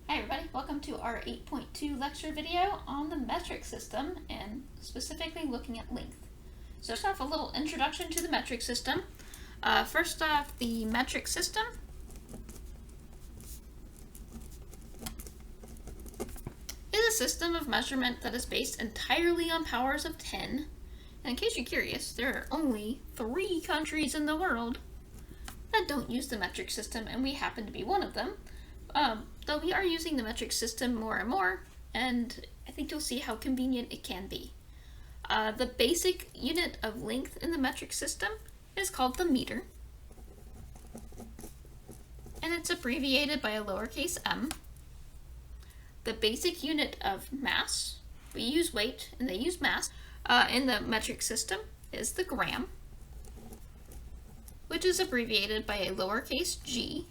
Hi everybody, welcome to our 8.2 lecture video on the metric system and specifically looking at length. So first off, a little introduction to the metric system. First off, the metric system is a system of measurement that is based entirely on powers of 10. And in case you're curious, there are only 3 countries in the world that don't use the metric system, and we happen to be one of them. Though we are using the metric system more and more, and I think you'll see how convenient it can be. The basic unit of length in the metric system is called the meter, and it's abbreviated by a lowercase m. The basic unit of mass, we use weight and they use mass, in the metric system is the gram, which is abbreviated by a lowercase g.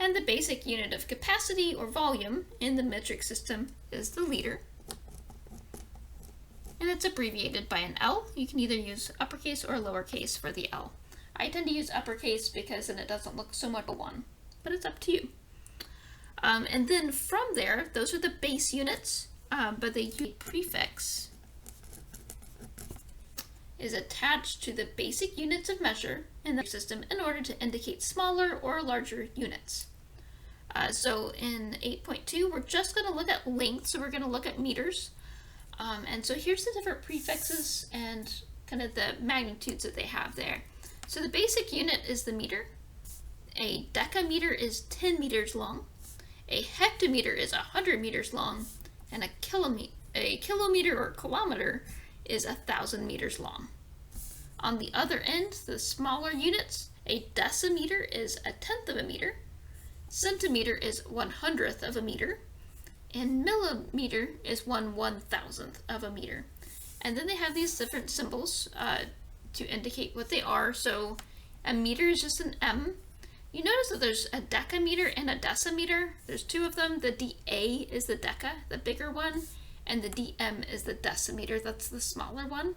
And the basic unit of capacity or volume in the metric system is the liter. And it's abbreviated by an L. You can either use uppercase or lowercase for the L. I tend to use uppercase because then it doesn't look so much like a 1, but it's up to you. And then from there, those are the base units, but the prefix is attached to the basic units of measure in the system in order to indicate smaller or larger units. So in 8.2, we're just going to look at length, so we're going to look at meters. And so here's the different prefixes and kind of the magnitudes that they have there. So the basic unit is the meter. A decameter is 10 meters long. A hectometer is 100 meters long. And a kilometer or kilometer is 1,000 meters long. On the other end, the smaller units, a decimeter is 1/10 of a meter, centimeter is 1/100th of a meter, and millimeter is 1/1000th of a meter. And then they have these different symbols to indicate what they are. So a meter is just an M. You notice that there's a decameter and a decimeter. There's 2 of them. The DA is the deca, the bigger one, and the DM is the decimeter, that's the smaller one.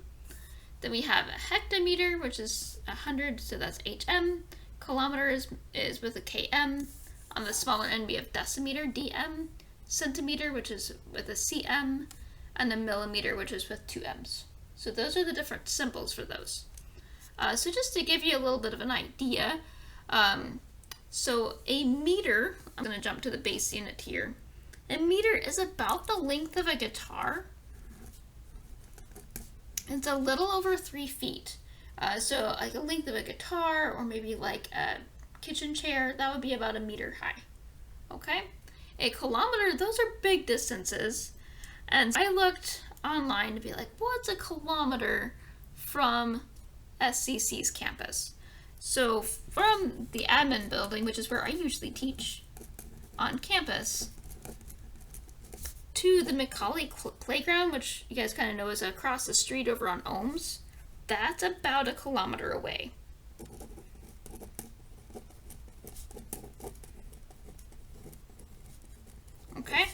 Then we have a hectometer, which is 100, so that's HM. Kilometer is with a KM. On the smaller end, we have decimeter, DM. Centimeter, which is with a CM. And a millimeter, which is with 2 M's. So those are the different symbols for those. So just to give you a little bit of an idea, so a meter, I'm going to jump to the base unit here. A meter is about the length of a guitar. It's a little over 3 feet. So like the length of a guitar, or maybe like a kitchen chair, that would be about 1 meter high. Okay? A kilometer, those are big distances. And I looked online to be like, what's a kilometer from SCC's campus? So from the admin building, which is where I usually teach on campus, to the Macaulay playground, which you guys kind of know is across the street over on Ohms, that's about 1 kilometer away. Okay,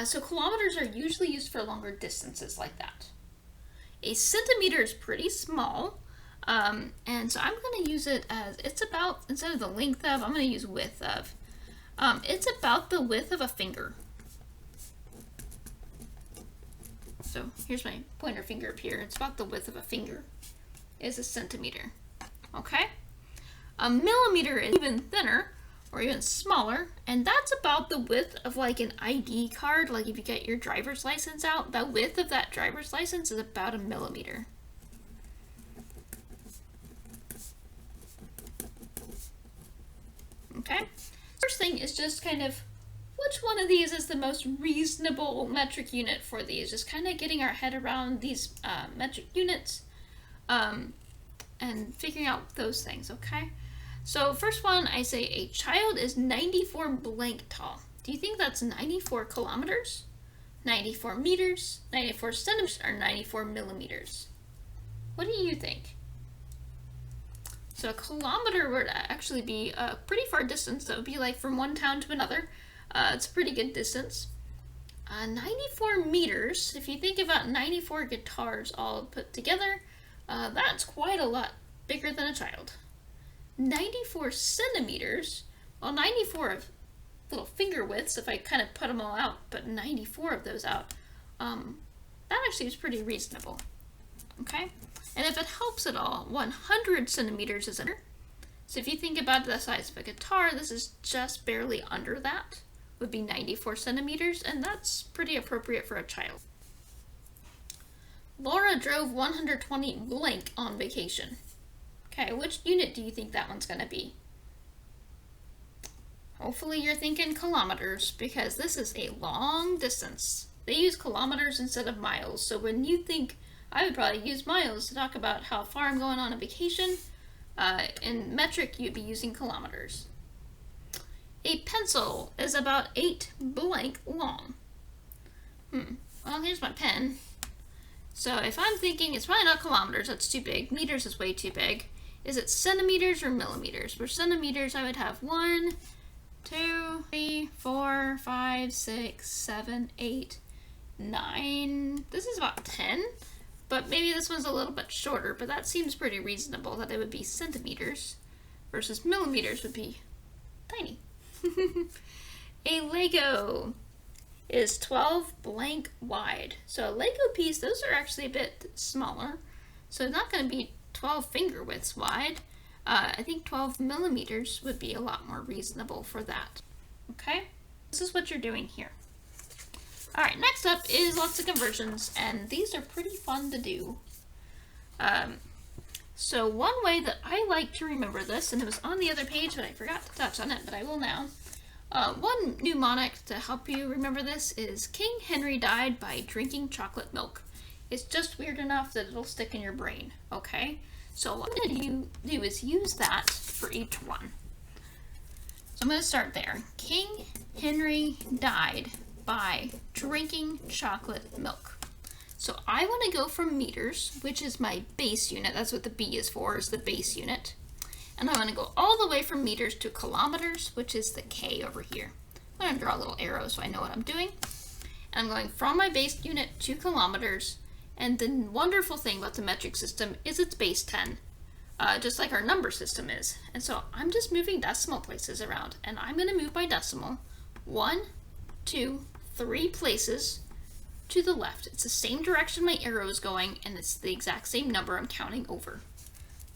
so kilometers are usually used for longer distances like that. A centimeter is pretty small, and so I'm going to use it as, it's about, instead of the length of, I'm going to use width of. It's about the width of a finger. So here's my pointer finger up here. It's about the width of a finger is a centimeter. Okay? A millimeter is even thinner or even smaller, and that's about the width of like an ID card. Like if you get your driver's license out, the width of that driver's license is about 1 millimeter. Okay? First thing is just kind of which one of these is the most reasonable metric unit for these? Just kind of getting our head around these metric units and figuring out those things, okay? So first one, I say a child is 94 blank tall. Do you think that's 94 kilometers, 94 meters, 94 centimeters, or 94 millimeters? What do you think? So a kilometer would actually be a pretty far distance. That would be like from one town to another. It's a pretty good distance. 94 meters, if you think about 94 guitars all put together, that's quite a lot bigger than a child. 94 centimeters, well, 94 of little finger widths, if I kind of put them all out, but 94 of those out, that actually is pretty reasonable. Okay? And if it helps at all, 100 centimeters is under. So if you think about the size of a guitar, this is just barely under that, would be 94 centimeters, and that's pretty appropriate for a child. Laura drove 120 blank on vacation. Okay, which unit do you think that one's going to be? Hopefully you're thinking kilometers, because this is a long distance. They use kilometers instead of miles, so when you think, I would probably use miles to talk about how far I'm going on a vacation, in metric you'd be using kilometers. A pencil is about 8 blank long. Well, here's my pen. So if I'm thinking, it's probably not kilometers, that's too big. Meters is way too big. Is it centimeters or millimeters? For centimeters, I would have 1, 2, 3, 4, 5, 6, 7, 8, 9. This is about 10, but maybe this one's a little bit shorter, but that seems pretty reasonable that it would be centimeters versus millimeters would be tiny. A Lego is 12 blank wide. So a Lego piece, those are actually a bit smaller. So it's not going to be 12 finger widths wide. I think 12 millimeters would be a lot more reasonable for that. Okay, this is what you're doing here. All right, next up is lots of conversions, and these are pretty fun to do. So one way that I like to remember this, and it was on the other page, but I forgot to touch on it, but I will now. One mnemonic to help you remember this is King Henry died by drinking chocolate milk. It's just weird enough that it'll stick in your brain, okay? So what I'm going to do is use that for each one. So I'm going to start there. King Henry died by drinking chocolate milk. So I want to go from meters, which is my base unit. That's what the B is for, is the base unit. And I'm going to go all the way from meters to kilometers, which is the K over here. I'm going to draw a little arrow so I know what I'm doing. And I'm going from my base unit to kilometers. And the wonderful thing about the metric system is it's base 10, just like our number system is. And so I'm just moving decimal places around. And I'm going to move my decimal 1, 2, 3 places to the left. It's the same direction my arrow is going, and it's the exact same number I'm counting over.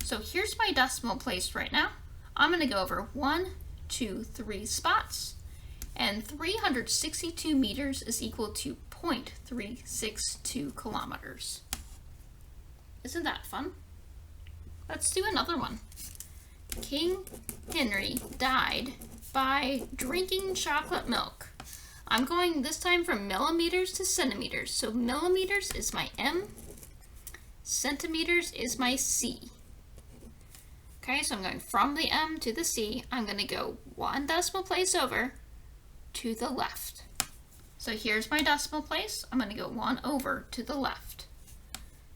So here's my decimal place right now. I'm going to go over 1, 2, 3 spots, and 362 meters is equal to 0.362 kilometers. Isn't that fun? Let's do another one. King Henry died by drinking chocolate milk. I'm going this time from millimeters to centimeters. So millimeters is my M, centimeters is my C. Okay, so I'm going from the M to the C. I'm going to go 1 decimal place over to the left. So here's my decimal place. I'm going to go 1 over to the left.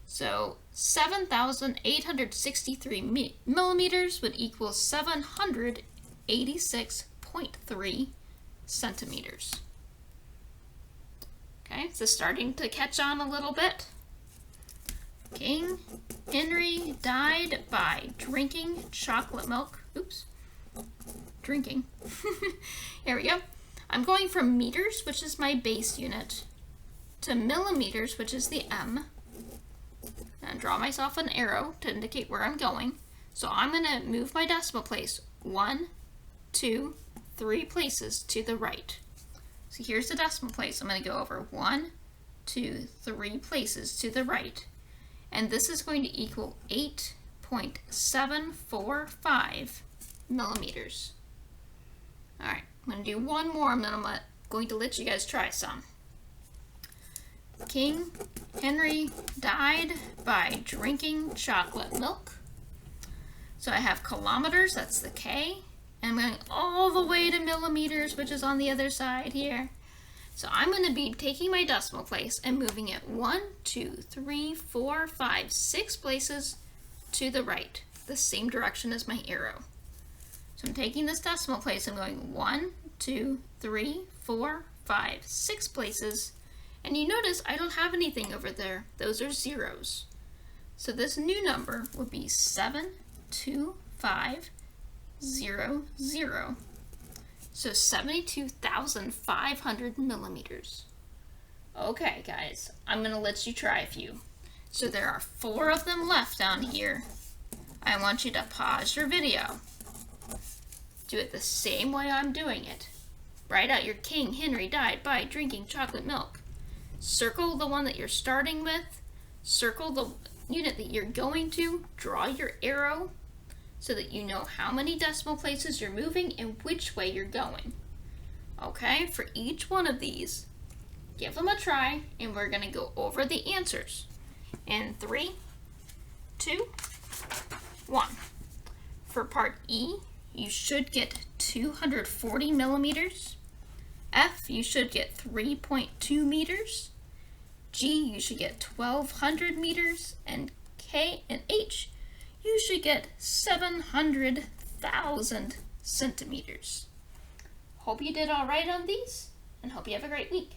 So 7,863 millimeters would equal 786.3 centimeters. Okay, so starting to catch on a little bit. King Henry died by drinking chocolate milk. Oops. Drinking. Here we go. I'm going from meters, which is my base unit, to millimeters, which is the M. And draw myself an arrow to indicate where I'm going. So I'm going to move my decimal place 1, 2, 3 places to the right. So here's the decimal place. I'm going to go over 1, 2, 3 places to the right. And this is going to equal 8.745 millimeters. All right, I'm going to do one more, and then I'm going to let you guys try some. King Henry died by drinking chocolate milk. So I have kilometers, that's the K, and I'm going all the way to millimeters, which is on the other side here. So I'm going to be taking my decimal place and moving it 1, 2, 3, 4, 5, 6 places to the right, the same direction as my arrow. So I'm taking this decimal place and going 1, 2, 3, 4, 5, 6 places. And you notice I don't have anything over there. Those are zeros. So this new number would be 72500. So 72,500 millimeters. Okay, guys, I'm gonna let you try a few. So there are 4 of them left down here. I want you to pause your video. Do it the same way I'm doing it. Write out your King Henry died by drinking chocolate milk. Circle the one that you're starting with. Circle the unit that you're going to. Draw your arrow so that you know how many decimal places you're moving and which way you're going. Okay, for each one of these, give them a try, and we're going to go over the answers. In 3, 2, 1. For part E, you should get 240 millimeters. F, you should get 3.2 meters. G, you should get 1,200 meters. And K and H, you should get 700,000 centimeters. Hope you did all right on these, and hope you have a great week.